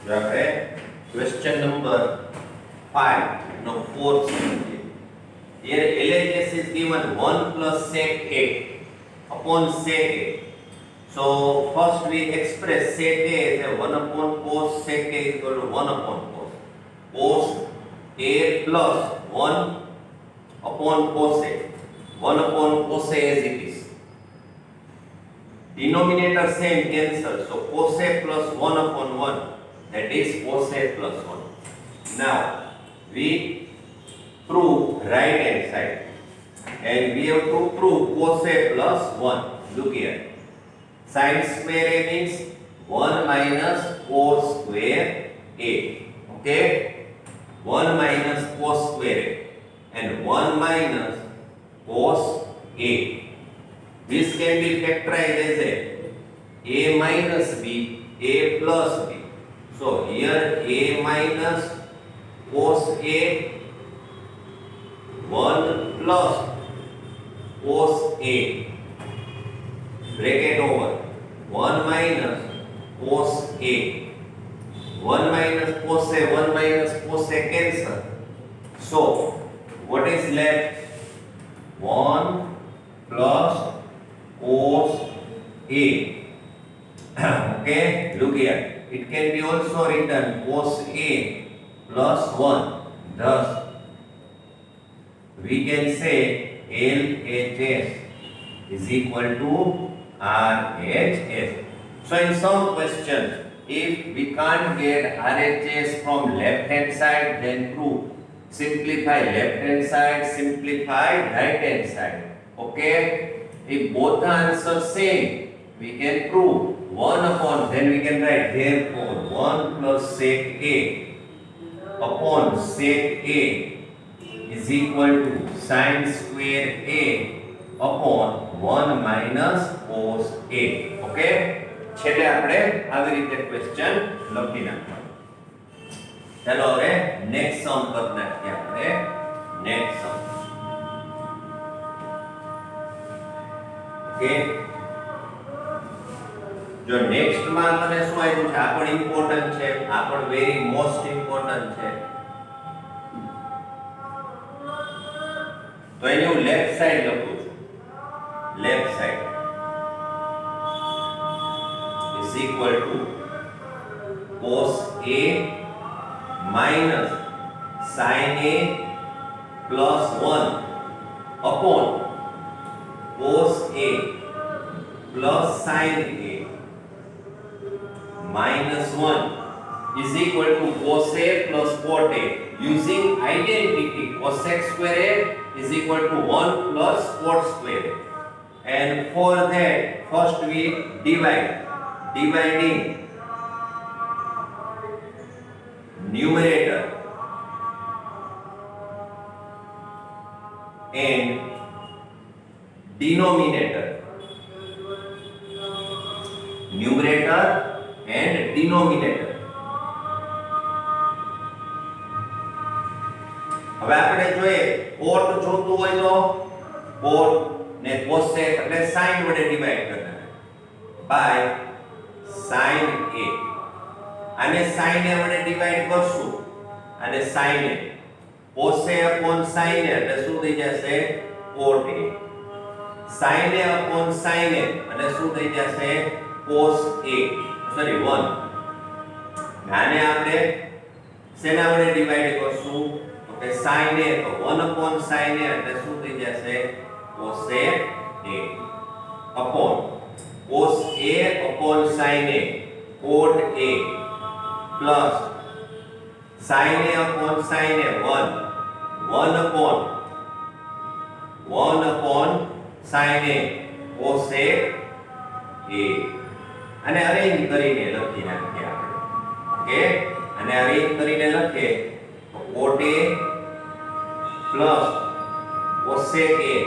જો આપણે question number 5 નો fourth સમજીએ. Here LHS is given 1 plus sec A upon sec A. So first we express sec A as 1 upon cos sec A is equal to 1 upon cos. Cos A plus 1 upon cos A. 1 upon cos A as it is. Denominator same cancel. So cos A plus 1 upon 1. That is cos A plus 1. Now we prove right hand side. And we have to prove cos A plus 1. Look here. Sin square A means 1 minus cos square A. Okay? 1 minus cos square A. And 1 minus cos A. This can be factorized as A minus B, A plus B. So here A minus cos A 1 plus cos A bracket over 1 minus cos A 1 minus cos A 1 minus cos A cancel. So what is left? 1 plus cos A. Okay, look here. It can be also written cos A plus 1. Thus, we can say LHS is equal to RHS. So in some question, if we can't get RHS from left hand side, then prove. Simplify left hand side, simplify right hand side. Okay? If both the answers same, we can prove 1 upon, then we can write therefore 1 plus sec A upon sec A is equal to sin square A upon 1 minus cos A. Okay? છેલ્લે આપણે આવી રીતે question લખી નાખવાનું. ચાલો હવે next સમ કરી નાખીએ આપણે. નેક્સ્ટ સમ. ઓકે, જો નેક્સ્ટ માં મને શું આપ્યું છે? આ પણ ઇમ્પોર્ટન્ટ છે, આ પણ વેરી મોસ્ટ ઇમ્પોર્ટન્ટ છે. તો એની હું લેફ્ટ સાઈડ લખું છું. Left side is equal to cos A minus sin A plus 1 upon cos A plus sin A minus 1 is equal to cos A plus cot A. Using identity, cosec square A is equal to 1 plus cot square A. And for that, first we divide. Dividing numerator and denominator. Numerator and denominator. હવે આપણે જોઈએ cot જોતું હોય તો cot ને cosec એટલે sin વડે divide કરવાના by sin A. આને sin A વડે ડિવાઇડ કરશું અને sin A cos A upon sin A એટલે શું થઈ જશે? cot A. sin A upon sin A એટલે શું થઈ જશે? cos A. સોરી 1. આને આપણે શેના વડે ડિવાઇડ કરશું? તો કે sin A તો 1 upon sin A એટલે શું થઈ જશે? cosec A upon cos A upon sin A cot A plus sin A upon sin A 1 upon sin A cosec A. અને અરેન્જ કરીને લખી નાખીએ આપણે. ઓકે, અને અરેન્જ કરીને લખીએ તો cot A plus cosec A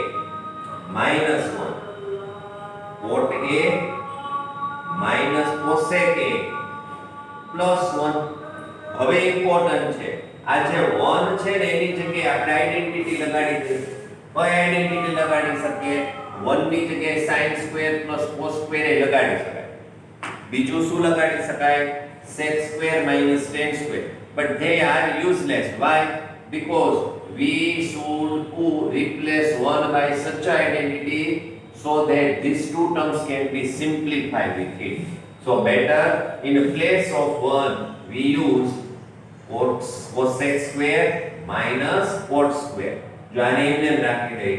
minus 1 cot A minus cosec A plus 1. હવે ઇમ્પોર્ટન્ટ છે, આ જે 1 છે ને એની જગ્યાએ આપણે આઈડેન્ટિટી લગાડી દઈએ. કઈ આઈડેન્ટિટી લગાડી શકીએ? 1 ની જગ્યાએ sin square plus cos square એ લગાડી શકાય. બીજું શું લગાડી શકાય sec square minus tan square, but they are useless. Why? Because we should replace 1 by such identity so that these two terms can be simplified with it. So better in place of 1 we use cosec square minus cot square. જો આને એમને રાખી દઈએ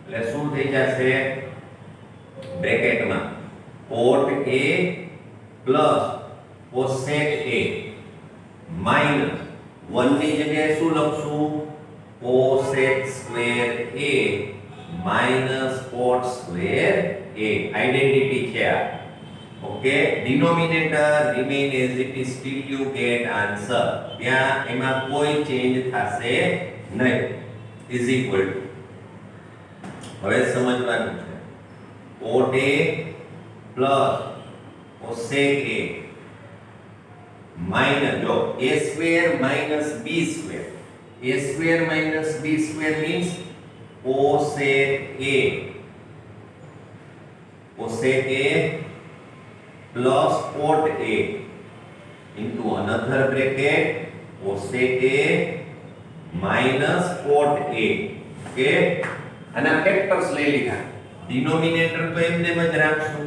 એટલે શું થઈ જશે બ્રેકેટમાં cot a plus cosec a minus 1 ની જગ્યાએ શું લખશું cosec square a minus cot square a identity છે આ okay denominator remain as it is till you get answer ત્યાં એમાં કોઈ ચેન્જ થશે નહીં is equal to હવે સમજવાનું છે cot a plus cosec a minus जो a square minus b square, a square minus b square means cosec a plus cot a into another bracket cosec a minus cot a. Okay, આના factors લઈ લીધા denominator તો એમને જ રાખશું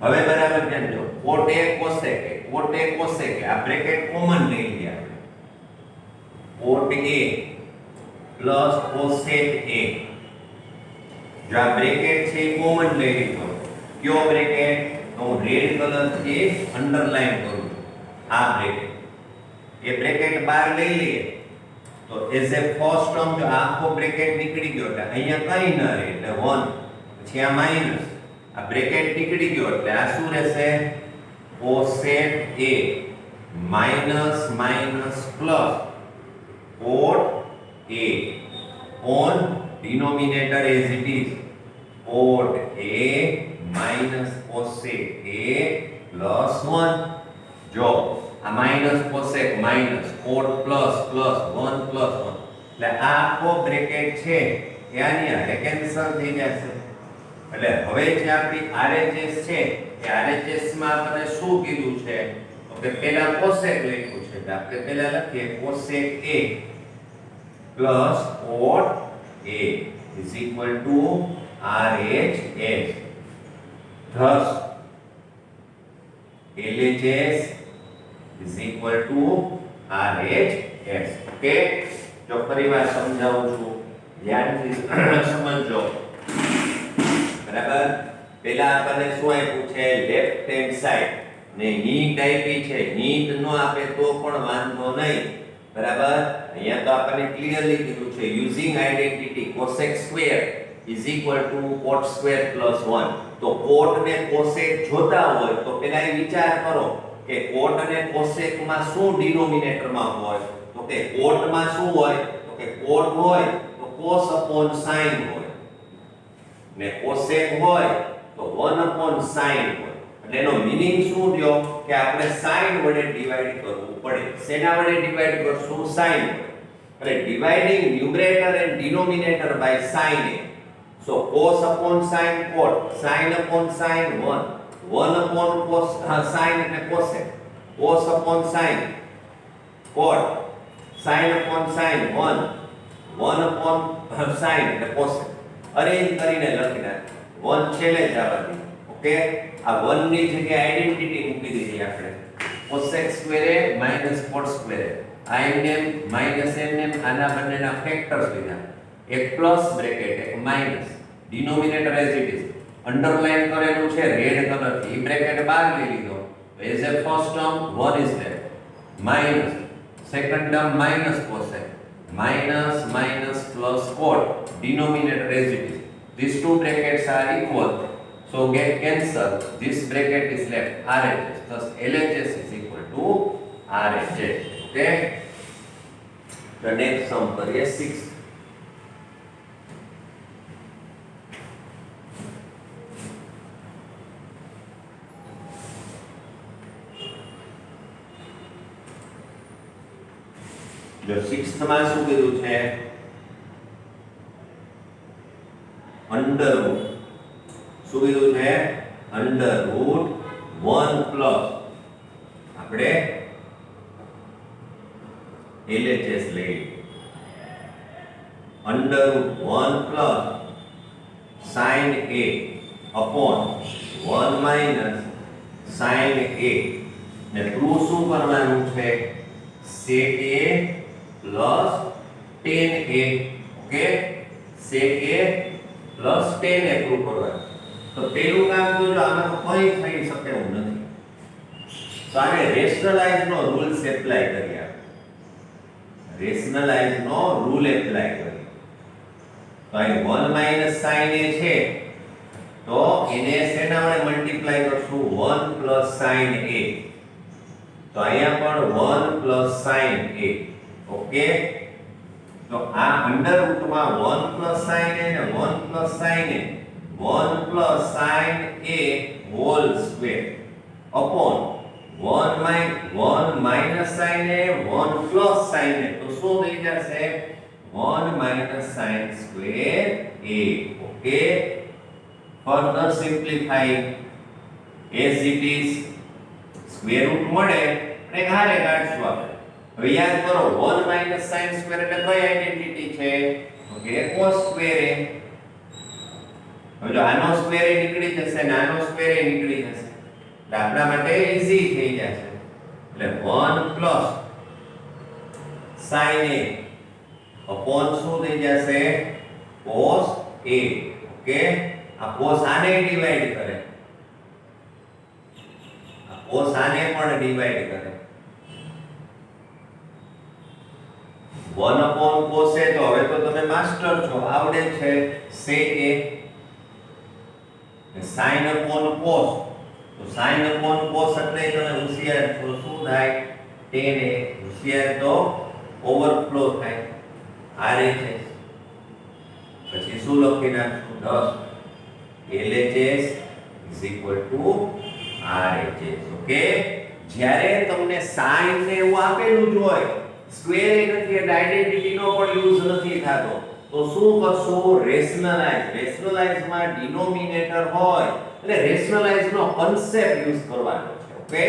હવે બરાબર ધ્યાન દો cot a cosec a આ બ્રેકેટ કોમન લઈ લીધા cot a plus cosec a જો આ બ્રેકેટ છે એ કોમન લઈ લીધો કયો બ્રેકેટ તો હું રેડ કલર થી અંડરલાઈન કરું આ બ્રેકેટ એ બ્રેકેટ બહાર લઈ લઈએ તો એઝ એ ફર્સ્ટ ટર્મ જો આખો બ્રેકેટ નીકળી ગયો એટલે અહીંયા કંઈ ન રહે એટલે 1 પછી આ માઈનસ આ બ્રેકેટ નીકળી ગયો એટલે આ શું રહેશે cosec a minus minus plus cot a on denominator as it is cot a minus cosec a plus 1 જો આ minus cosec minus cot plus plus 1 plus 1 એટલે આ આખો બ્રેકેટ છે એ આની હારે કેન્સલ થઈ જશે એટલે હવે જે આપણી RHS છે એ RHS માં આપણે શું કીધું છે ઓકે પહેલા cosec લખ્યું છે એટલે આપણે પહેલા લખીએ cosec a plus cot a is equal to RHS. Thus LHS is equal to RHS. Okay, જો ફરીવાર સમજાવું છું ધ્યાનથી સમજો બરાબર પહેલા આપણને શું આપ્યું છે લેફ્ટ હેન્ડ સાઈડ ને હીટ આપી છે હીટ નો આપે તો પણ વાંધો નહીં બરાબર અહીંયા તો આપણને ક્લિયરલી કીધું છે using identity cosec square is equal to cot square plus 1 તો cot ને cosec જોતા હોય તો પહેલા એ વિચાર કરો કે cot અને cosec માં શું ડિનોમિનેટર માં હોય તો કે cot માં શું હોય તો કે cot હોય તો cos upon sin હોય ને cosec હોય તો 1 upon sin હોય એટલે એનો મીનિંગ શું થયો કે આપણે sin વડે ડિવાઇડ કરવું પડે શેના વડે ડિવાઇડ કરશું sin વડે એટલે dividing numerator and denominator by sin a so cos upon sin cot sin upon sin 1 upon cos sin એટલે cosec cos upon sin cot sin upon sin 1 upon sin એટલે cosec arrange કરીને લખી નાખ 1 છેલ્લે જ આવવાની ઓકે આ 1 ની જગ્યાએ આઇડેન્ટિટી મૂકી દીધી આપણે cosec square a minus cot square a nm minus nm આના બંનેના ફેક્ટર્સ લીધા એક પ્લસ બ્રેકેટ એક minus denominator as it is underline કરેલું છે રેડ કલરથી ઈ બ્રેકેટ બહાર લઈ લીધો as a first term 1 is there minus second term minus cosec minus minus plus cot denominator as it is these two brackets are equal so get cancel this bracket is left RHS thus LHS is equal to RHS okay the next sum કરીએ 6 जो 6th માં શું કીધું છે under route શું કીધું under route 1 plus આપણે LHS લઈએ under route 1 plus sin A upon 1 minus sin A ને પ્રૂવ શું કરવાનું છે sec A plus tan A okay sec A plus tan A prove કરવાનું તો પેલું કામ તો જો આમાં તો કંઈ થઈ શકે એવું નથી તો આને રેશનલાઇઝ નો રૂલ્સ એપ્લાય કરીએ રેશનલાઇઝ નો રૂલ એપ્લાય કરીએ તો અહીં 1 માઇનસ sin A છે તો એને શેના વડે મલ્ટીપ્લાય કરશું 1 પ્લસ sin A તો અહીંયા પણ 1 પ્લસ sin A ઓકે તો આ અંડર રૂટમાં 1 પ્લસ sin A ને 1 plus sin A 1 plus sin A whole square upon 1 minus sin A 1 plus sin A તો શું થઈ જશે 1 minus sin square A okay further simplifying as it is square root મળે અને ઘારે કાઢશું આપણે હવે યાદ કરો 1 માઇનસ sin સ્ક્વેર એટલે કઈ આઇડેન્ટિટી છે તો કે cos સ્ક્વેર A હવે જો આનો સ્ક્વેર એ નીકળી જશે અને આનો સ્ક્વેર એ નીકળી જશે એટલે આપણા માટે ઈઝી થઈ જશે એટલે 1 પ્લસ sin A અપોન શું થઈ જશે cos A ઓકે આ cos આને ડિવાઈડ કરે આ cos આને પણ ડિવાઈડ કરે 1 upon cos A તો હવે તો તમે માસ્ટર છો આવડે છે sec A sin upon cos તો sin upon cos એટલે તમે હોશિયાર છો શું થાય tan A હોશિયાર તો ઓવરફ્લો થાય RHS પછી શું લખી નાખશું 10 LHS RHS ઓકે જ્યારે તમને sin ને એવું આપેલું જ હોય સ્ક્વેર એ નથી એટલે આઇડેન્ટિટી નો પણ યુઝ નથી થતો તો શું કરશું રેશનલાઇઝ માં ડિનોમિનેટર હોય એટલે રેશનલાઇઝ નો કોન્સેપ્ટ યુઝ કરવાનો છે okay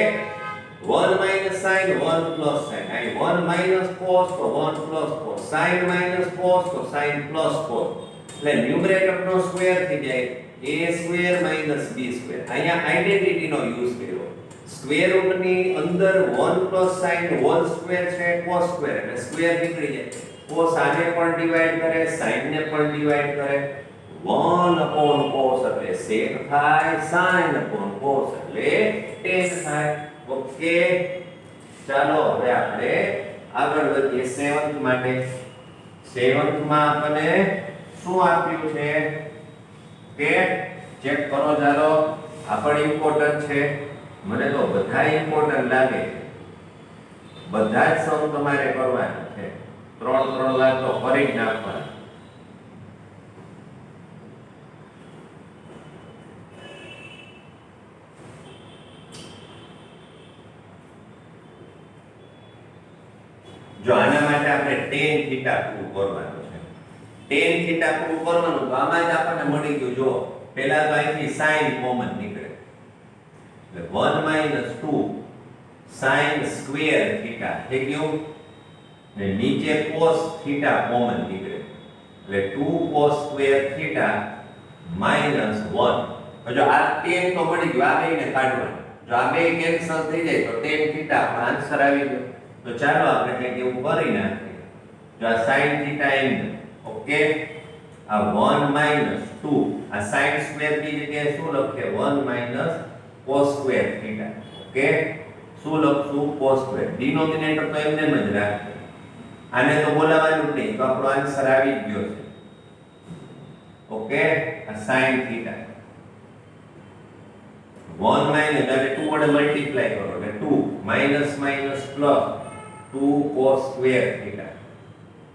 1 minus sin 1 plus sin અહીં 1 minus cos તો 1 plus cos sin minus cos તો sin plus cos એટલે ન્યુમરેટર નો સ્ક્વેર થઈ જાય a square minus b square અહીંયા આઇડેન્ટિટી નો યુઝ કર્યો સ્ક્વેર રૂટ ની અંદર 1 plus sin હોલ સ્ક્વેર છે cos સ્ક્વેર એટલે સ્ક્વેર નીકળી જાય cos આને પણ ડિવાઈડ કરે sin ને પણ ડિવાઈડ કરે 1 upon cos એટલે sec થાય sin upon cos એટલે tan થાય ઓકે ચાલો હવે આપણે આગળ વધીએ 7th માટે 7th માં આપણને શું આપ્યું છે કે ચેક કરો ચાલો આ પણ ઇમ્પોર્ટન્ટ છે મને તો બધા ઇમ્પોર્ટન્ટ લાગે બધા જ સમ તમારે કરવાના છે 3 વાર તો કરી જ નાખવાના જો આના માટે આપણે tan થીટા પ્રૂવ કરવાનું છે tan થીટા પ્રૂવ કરવાનું તો આમાં જ આપણને મળી ગયું જો પહેલા તો અહીંથી sin કોમન નીકળે એટલે 1 - 2 sin સ્ક્વેર થીટા થઈ ગયું ને નીચે cos થીટા કોમન નીકળે એટલે 2 cos સ્ક્વેર થીટા -1 જો આ tan તો મળી ગયું આ બેને કાઢવાનું જો આ બે કેન્સલ થઈ જાય તો tan થીટા આન્સર આવી ગયો તો ચાલો આપણે કંઈક એવું કરી નાખીએ જો આ sin થીટા એમ ઓકે આ 1 - 2 આ sin સ્ક્વેર ની જગ્યાએ શું લખીએ 1 - cos સ્ક્વેર થીટા ઓકે શું લખશું cos સ્ક્વેર ડિનોમિનેટર તો એમને જ રાખીએ આને તો બોલાવવાનું જ નહીં તો આપણો આન્સર આવી જ ગયો છે ઓકે આ sin થીટા 1 - એટલે 2 વડે મલ્ટીપ્લાય કરો એટલે 2 - plus 2 cos square theta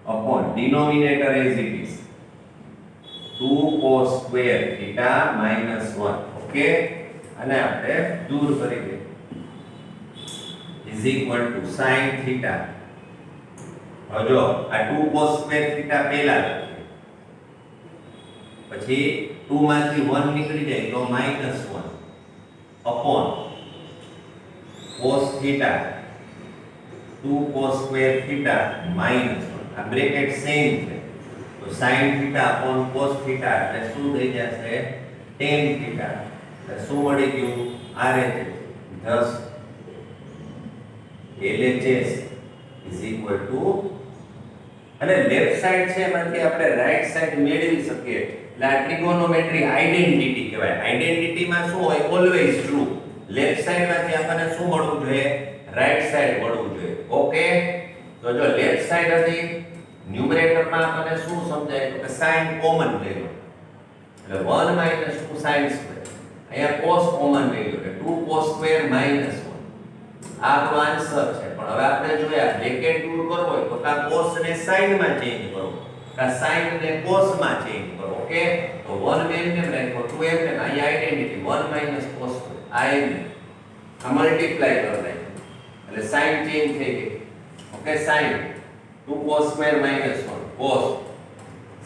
upon denominator as it is 2 cos square theta -1 okay અને આપણે દૂર કરી દઈએ is equal to sin theta હવે જો આ 2 cos square theta પહેલા લખીએ પછી 2 માંથી 1 નીકળી જાય તો -1 upon cos theta 2 cos square theta minus 1 આ બ્રેકેટ સેમ છે તો sin theta upon cos theta એટલે શું થઈ જશે tan theta એટલે શું મળી ગયું RHS thus LHS is equal to અને લેફ્ટ સાઈડ છે એમાંથી આપણે રાઈટ સાઈડ મેળવી શકીએ એટલે આ ટ્રિગોનોમેટ્રી આઇડેન્ટિટી કહેવાય આઇડેન્ટિટીમાં શું હોય ઓલવેઝ ટ્રુ લેફ્ટ સાઈડ માંથી આપણને શું મળવું જોઈએ રાઈટ સાઈડ મળવું જોઈએ ઓકે તો જો લેફ્ટ સાઈડ હતી ન્યુમરેટરમાં આપણને શું સમજાય તો કે sin કોમન લઈ લો એટલે 1 2 sin સ્ક્વેર અહીંયા cos કોમન લઈ લો એટલે 2 cos સ્ક્વેર -1 આ આપણો આન્સર છે પણ હવે આપણે જોઈએ બ્રેકેટ દૂર કરવો હોય તો કા cos ને sin માં ચેન્જ કરો કા sin ને cos માં ચેન્જ કરો ઓકે તો 1 ને એમ રાખો 2 એમ ને અહીંયા આઇડેન્ટિટી 1 cos આ એમ આ મલ્ટીપ્લાય કરો એટલે sin ચેન્જ થઈ ગઈ okay sin 2 cos square -1 cos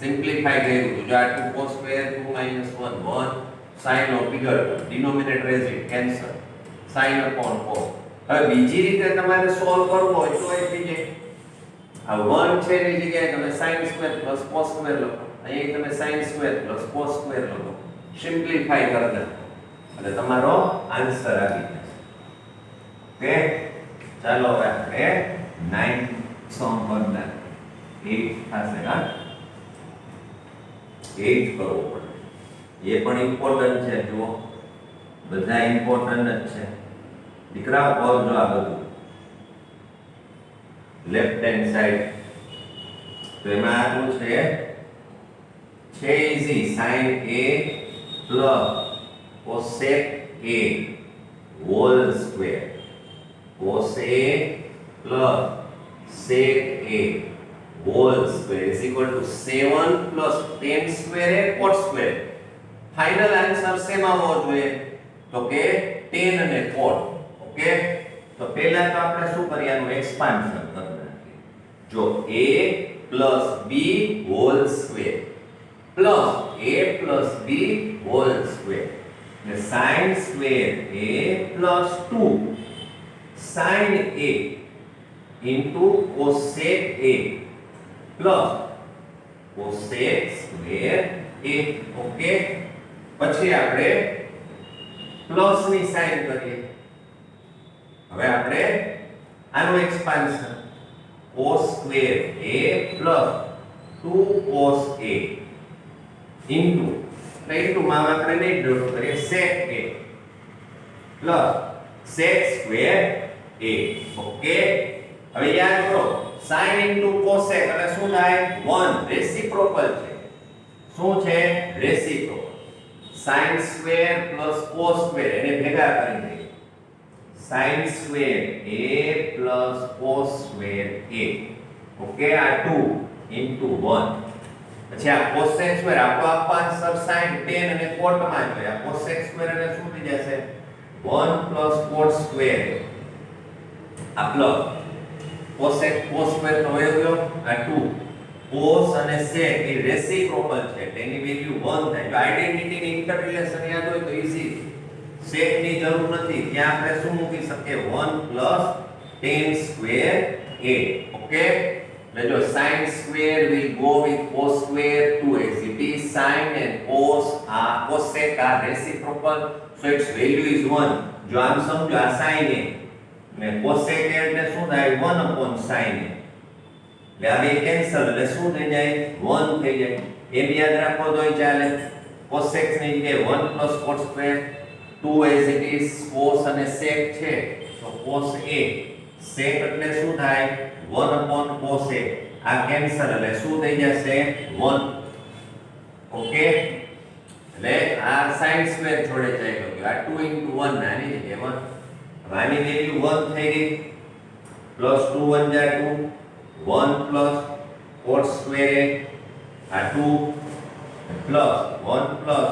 simplify કર્યું તો જો આ 2 cos સ્ક્વેર 2 -1 1 sin નો figure denominator is cancel sin upon cos હવે બીજી રીતે તમારે સોલ્વ કરવું હોય તો એ થઈ જાય આ 1 છે ની જગ્યાએ તમે sin સ્ક્વેર cos સ્ક્વેર લખો અહીં તમે sin સ્ક્વેર cos સ્ક્વેર લખો સિમ્પ્લિફાઈ કરી દો એટલે તમારો આન્સર આવી જશે ઓકે ચાલો હવે આપણે 9 સમ કરતા 8 થશે હા 8 કરવો પડે એ પણ ઇમ્પોર્ટન્ટ છે જુઓ બધા ઇમ્પોર્ટન્ટ જ છે દીકરાઓ કરજો આ બધું લેફ્ટ હેન્ડ સાઈડ તો એમાં આટલું છે easy sin a plus cosec a whole square cos a plus sec a whole square is equal to 7 plus tan square a cot square final answer શેમાં હોવો જોઈએ તો કે tan અને cot ઓકે તો પહેલા તો આપણે શું કરીશું એક્સપાન્શન કરી નાખીએ જો a plus b whole square plus a plus b whole square એટલે sin square a plus 2 sin a into cosec a plus cosec square a okay પછી આપણે પ્લસ ની સાઇન કરીએ હવે આપણે આનું expansion cos square a plus 2 cos a into માં આપણે નહીં ડોટ કરીએ sec a plus sec square a okay હવે યાદ કરો sin into cosec એટલે શું થાય 1 રેસિપ્રોકલ છે શું છે reciprocal sin square plus cos square એને ભેગા કરી દઈએ sin square a plus cos square a okay આ 2 into 1 પછી આ cosec square આપણો આન્સર sin tan અને cot માં જોઈએ આ cosec square એટલે શું થઈ જશે 1 plus cot square આ પ્લસ cosec cos square તો હોય ગયો આ 2 cos અને sec એ રેસિપ્રોકલ છે તેની વેલ્યુ 1 થાય જો આઇડેન્ટિટી ની ઇન્ટરરિલેશન યાદ હોય તો ઈઝી sec ની જરૂર નથી ત્યાં આપણે શું મૂકી શકીએ 1 tan square a ઓકે એટલે જો sin square will go with cos square 2 as it is sin and cos cosec are reciprocal so its value is 1 જો આમ સમજો આ sin a ને cosec એટલે શું થાય 1 upon sin a એટલે આ બે કેન્સલ એટલે શું થઈ જાય 1 થઈ જાય એ બી યાદ રાખો તોય ચાલે cosec ની જગ્યાએ 1 plus cot square 2 as it is cos અને sec છે તો cos a sec એટલે શું થાય 1 upon cos a આ કેન્સલ એટલે શું થઈ જશે 1 ઓકે એટલે આ sin square જોડે જાય ગયો આ 2 into 1 નાની જગ્યાએ 1 આની વેલ્યુ 1 થઈ ગઈ પ્લસ 2 1 જા 2 1 plus cot square a 2 plus 1 plus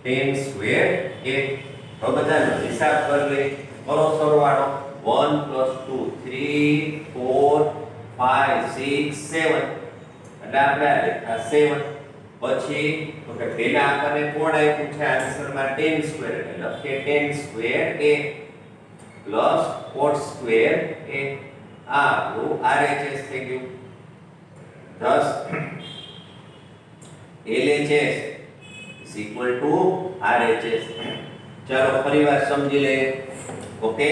tan square a તો બધાનો હિસાબ કરી લે કરો સરવાળો 1 plus 2 3 4 5 6 7 એટલે આપણે આ 7 પછી તો કે પહેલા આપણને કોણ આપ્યું છે આન્સરમાં tan સ્ક્વેર એટલે લખીએ tan square a plus cot square a આ આપણું RHS થઈ ગયું. thus LHS is equal to RHS. ચાલો ફરીવાર સમજી લઈએ. Okay,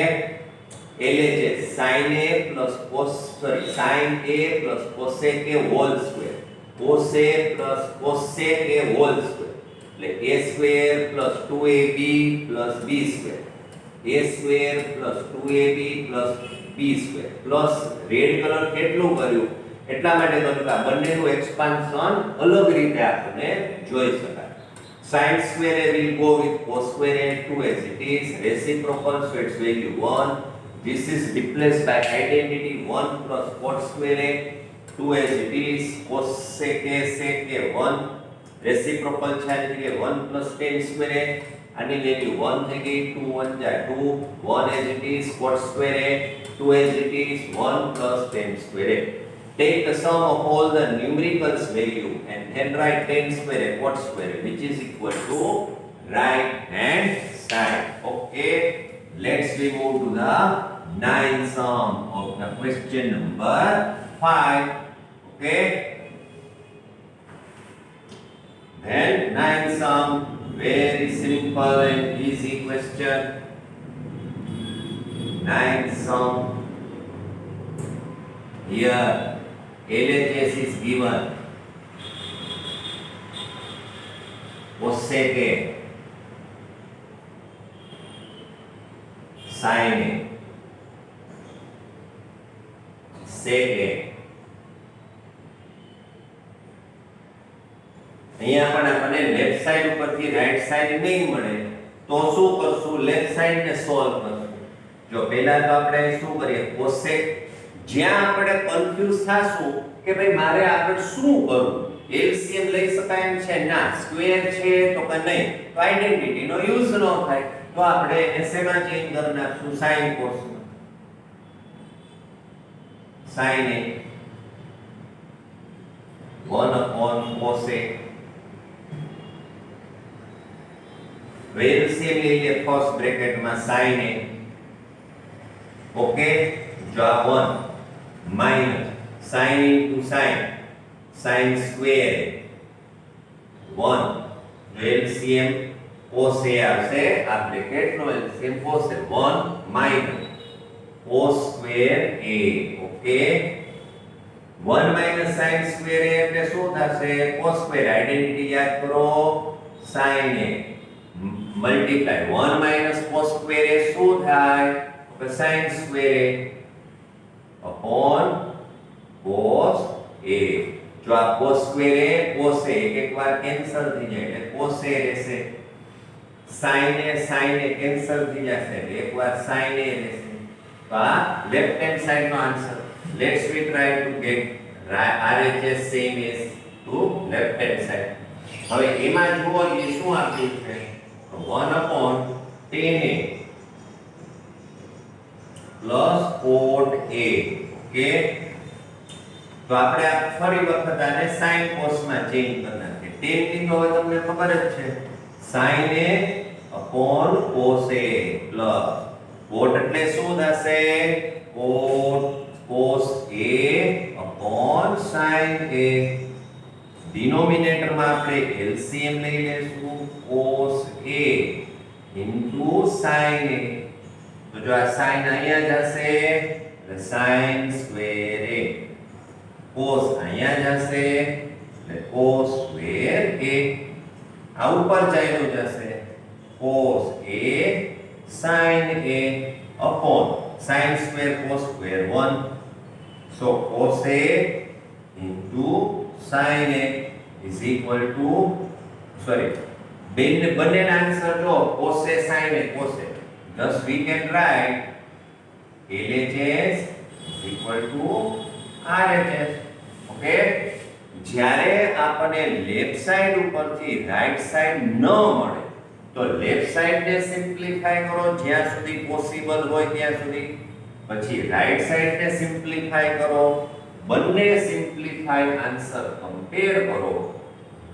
LHS sin a plus sin a plus cosec a whole square, cos a plus cosec a whole square એટલે a square plus 2ab plus b square, a square plus 2ab plus b square plus red colour કેટલું કર્યું એટલા માટે કર્યું કે આ બંનેનું expansion અલગ રીતે આપણે જોઈ શકાય. sin square a will go with cos square a 2 as it is reciprocal, so its value 1. This is replaced by identity 1 plus cot square a 2 as it is cosec a sec a 1 reciprocal છે એટલે કે 1 plus tan square a આની value 1 થઈ ગઈ 2 1 જા 2 1 as it is cot square a 2 as it is 1 plus tan square a. Take the sum of all the numericals value and then write tan square a cot square a which is equal to right hand side. Okay, let's we move to the ninth sum of the question number 5. Okay, then ninth sum, very simple and easy question. Ninth sum, here LHS is given cosec a sin a sec a. અહીંયા પણ આપણને left side ઉપરથી right side નહીં મળે તો શું કરશું? Left side ને સોલ્વ કરશું. જો પહેલા તો આપણે શું કરીએ cosec, જ્યાં આપણે કન્ફ્યુઝ થાશું કે ભાઈ મારે આગળ શું કરવું, એલસીએમ લઈ શકાય એમ છે ના, સ્ક્વેર છે તો કે નહીં, તો આઈડેન્ટિટી નો યુઝ ન થાય તો આપણે એસેમાં ચેન્જ કરી નાખશું sin cos sin a 1 upon cos a. LCM લઈ લે ફર્સ્ટ બ્રેકેટમાં sin a. ઓકે, જો આ 1 minus sin into sin square 1 જો એલસીએમ cos a આવશે આ બ્રેકેટ નો LCM cos a 1 minus cos square a. Okay, 1 minus sin square a એટલે શું થશે? cos square, આઈડેન્ટિટી યાદ કરો sin a multiply 1 minus cos square a શું થાય? તો sin square a upon cos a. જો આ cos square a cos a એકવાર કેન્સલ થઈ જાય એટલે cos a રહેશે, sin a કેન્સલ થઈ જશે એટલે એકવાર sin a રહેશે. તો આ લેફ્ટ હેન્ડ સાઈડ નો answer. Let's we try to get RHS same as to left hand side. હવે એમાં જુઓ એ શું આપ્યું છે? 1 upon tan a plus cot a. Okay, તો આપણે આ ફરી વખત આને sin cos માં ચેન્જ કરી નાખીએ. tan ની તો હવે તમને ખબર જ છે sin a upon cos a plus cot એટલે શું થશે? cot cos a upon sin a. Denominator માં આપણે LCM લઈ લેશું cos a into sin a. તો જો આ sin અહીંયા જશે એટલે sin square a, cos અહીંયા જશે એટલે cos square a, આ ઉપર ચાલ્યું જશે cos a sin a upon sin square cos square 1. So cos a into sin a is equal to બંનેના આન્સર જો cos a sin a cos a. Thus we can write LHS is equal to RHS. Okay, જ્યારે આપણને left side ઉપરથી right side ન મળે તો left સાઈડને simplify કરો જ્યાં સુધી પોસિબલ હોય ત્યાં સુધી, પછી રાઈટ સાઈડને સિમ્પ્લિફાય કરો, બંને સિમ્પ્લિફાઈ આન્સર કમ્પેર કરો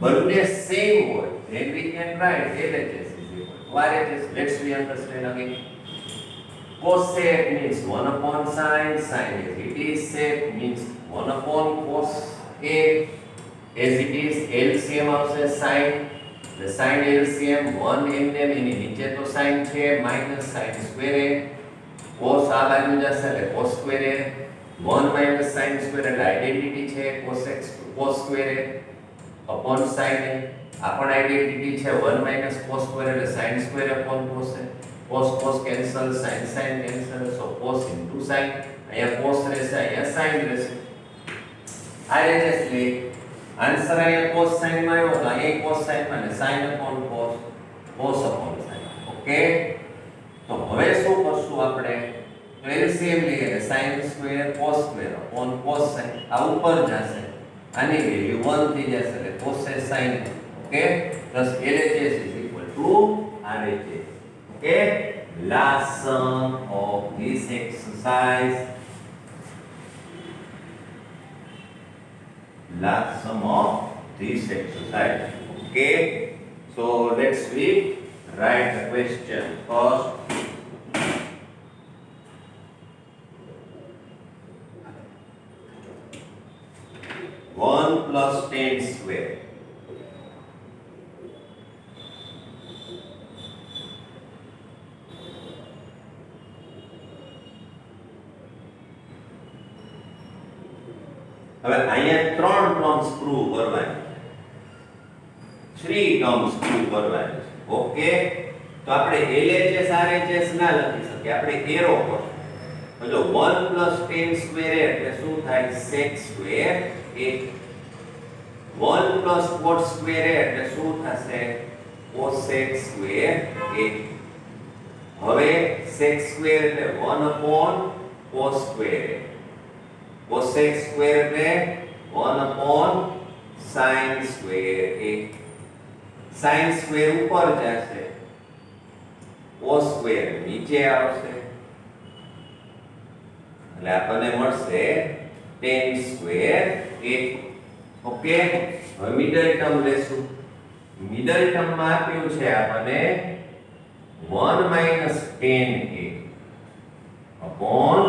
બંને સેમ હોય then we can write LHS is equal to RHS. Let's we understand again. Cosec means 1 upon sin. Sin as it is. Sec means 1 upon cos A as it is. LCM આવશે sin. The sin LCM 1 એમને એની નીચે તો sin છે minus sin square A. cos આ બાજુ જશે એટલે cos square A. 1 minus sin square એટલે આઇડેન્ટિટી છે cos square A upon sin A. આ પણ આઇડેન્ટિટી છે 1 minus cos square એટલે sin square upon cos A. cos cancel, sin cancel, so cos into sin. અહીંયા cos રહેશે, અહીંયા sin રહેશે. આ રીતે એટલે આન્સર અહીંયા cos sin માં આવ્યો તો અહીંયા cos sin માં અને sin upon cos upon sin. Okay, તો હવે શું કરશું આપણે? તો એલસીએમ લઈએ એટલે sin square cos square upon cos sin. આ ઉપર જશે, આની વેલ્યુ 1 થઈ જશે એટલે cos sin. Okay, plus LHS is equal to RHS. Okay, last sum of this exercise. Last sum of this exercise. Okay, so let's write the question first. One plus 10 square. હવે અહીંયા ત્રણ terms prove કરવાની છે, 3 terms prove કરવાની છે. Okay, તો આપણે LHS RHS ના લખી શકીએ, આપણે એરો કરશું. તો જો 1 10 સ્ક્વેર એટલે શું થાય? sec square A. 1 cot square એટલે શું થશે? cosec square A. હવે sec સ્ક્વેર એટલે 1 upon cos square A. cosec square એટલે 1 upon sin square A. sin square ઉપર જશે, cos square નીચે આવશે એટલે આપણને મળશે tan square A. ઓકે, હવે મિડલ ટર્મ લેશું. મિડલ ટર્મ માં આપ્યું છે આપણને 1 minus tan A upon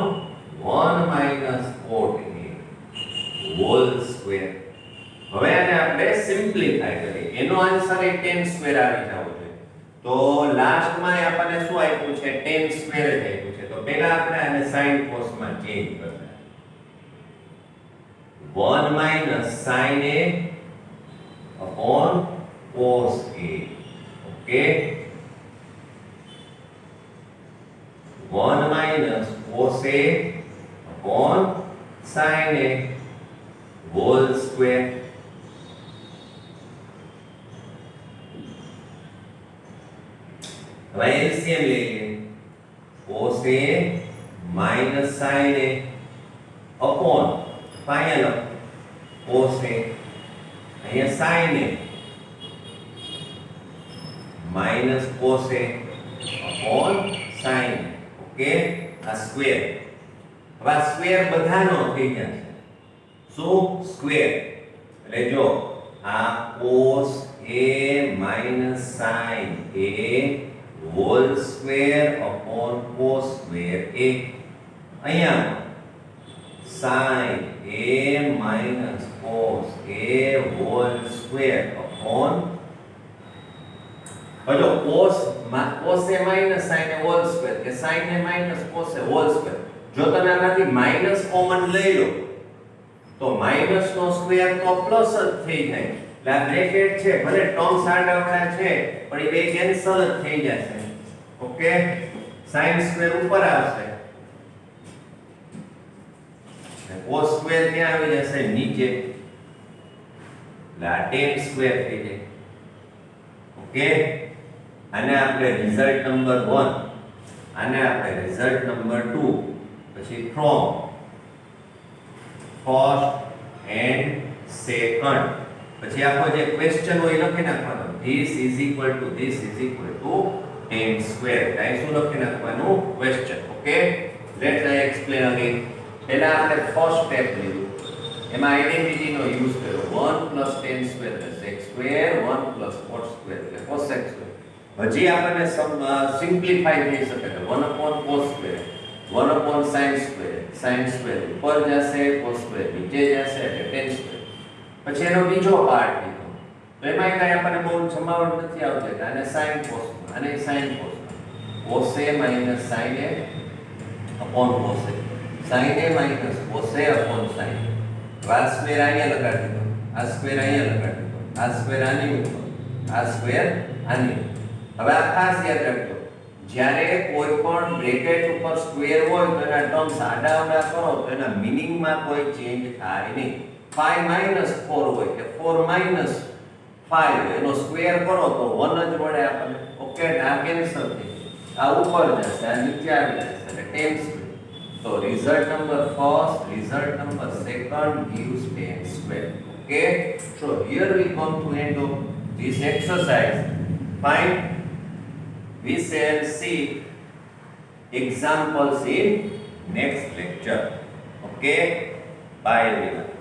1 minus cot A whole square. હવે આને આપણે સિમ્પ્લિફાય કરીએ. એનો આન્સર એ tan સ્ક્વેર આવી જવો જોઈએ. તો લાસ્ટ માં આપણને શું આપ્યું છે? tan સ્ક્વેર જ આપ્યું છે. તો પહેલા આપણે આને sin cos માં ચેન્જ કરતા. 1 minus sin A upon cos A. Okay, 1 minus cos A upon sin A whole square. હવે LCM લઈએ. cos A minus sin A upon final cos A, અહીંયા sin A minus cos A upon sin A. Okay, આ square. હવે આ square બધાનો થઈ જશે. શું? સ્ક્વેર એટલે જો આ cos A minus sin A whole square upon cos square A. અહીંયા sin A minus cos A whole square upon જો cos A minus sin A whole square કે sin A minus cos A whole square. જો તમે આમાંથી minus common લઈ લો તો minus નો square તો plus જ થઈ જાય. એટલે આ બ્રેકેટ છે, ભલે ટર્મ્સ આડાવડા છે પણ એ બે કેન્સલ જ થઈ જશે. ઓકે, sin સ્ક્વેર ઉપર આવશે, cos સ્ક્વેર ક્યાં આવી જશે? નીચે. એટલે આ tan સ્ક્વેર થઈ જાય. ઓકે, આને આપણે રિઝલ્ટ નંબર 1, આને આપણે રિઝલ્ટ નંબર 2, પછી ફ્રોમ ફર્સ્ટ એન્ડ સેકન્ડ, પછી આખો જે ક્વેશ્ચન હોય લખી નાખવાનો. This is equal to tan square. આ શું લખી નાખવાનું? Question. Okay, let's I explain again. પહેલા આપણે ફર્સ્ટ સ્ટેપ લીધું, એમાં આઇડેન્ટિટી નો યુઝ કર્યો. 1 tan સ્ક્વેર એટલે sec square 1 plus cot square એટલે કોસેક સ્ક્વેર. હજી આપણને સિમ્પ્લિફાઈ થઈ શકે કે 1 upon cos square 1 upon sine square ઉપર જશે કોસ સ્ક્વેર નીચે જશે એટલે ટેન સ્ક્વેર. પછી એનો બીજો પાર્ટ લીધો તો એમાં કઈ આપણને બહુ જમાવટ નથી આવતી એટલે આને સાઇન કોસ અને sine cos cos a minus sin a upon cos a sin a minus cos a upon sin a. આ સ્ક્વેર અહીંયા લગાડી દીધો આ સ્ક્વેર અહીંયા લગાડી દીધો આ સ્ક્વેર આની ઉપર આ સ્ક્વેર આની ઉપર. હવે આ ખાસ યાદ રાખજો જ્યારે કોઈ પણ બ્રેકેટ ઉપર સ્ક્વેર હોય તો એના ટર્મ્સ આડા કરો તો એના મીનિંગમાં કોઈ ચેન્જ થાય નહીં. 5 4 હોય કે 4 5 એનો સ્ક્વેર કરો તો 1 જ મળે આપણને. ઓકે આ કેન્સલ થઈ આ ઉપર જશે આ નીચે આવી જશે એટલે 10 સ્ક્વેર. તો result number first result number second gives 10 square. Okay, so here we come to end of this exercise. Fine, we shall see examples in next lecture. Okay, bye everyone.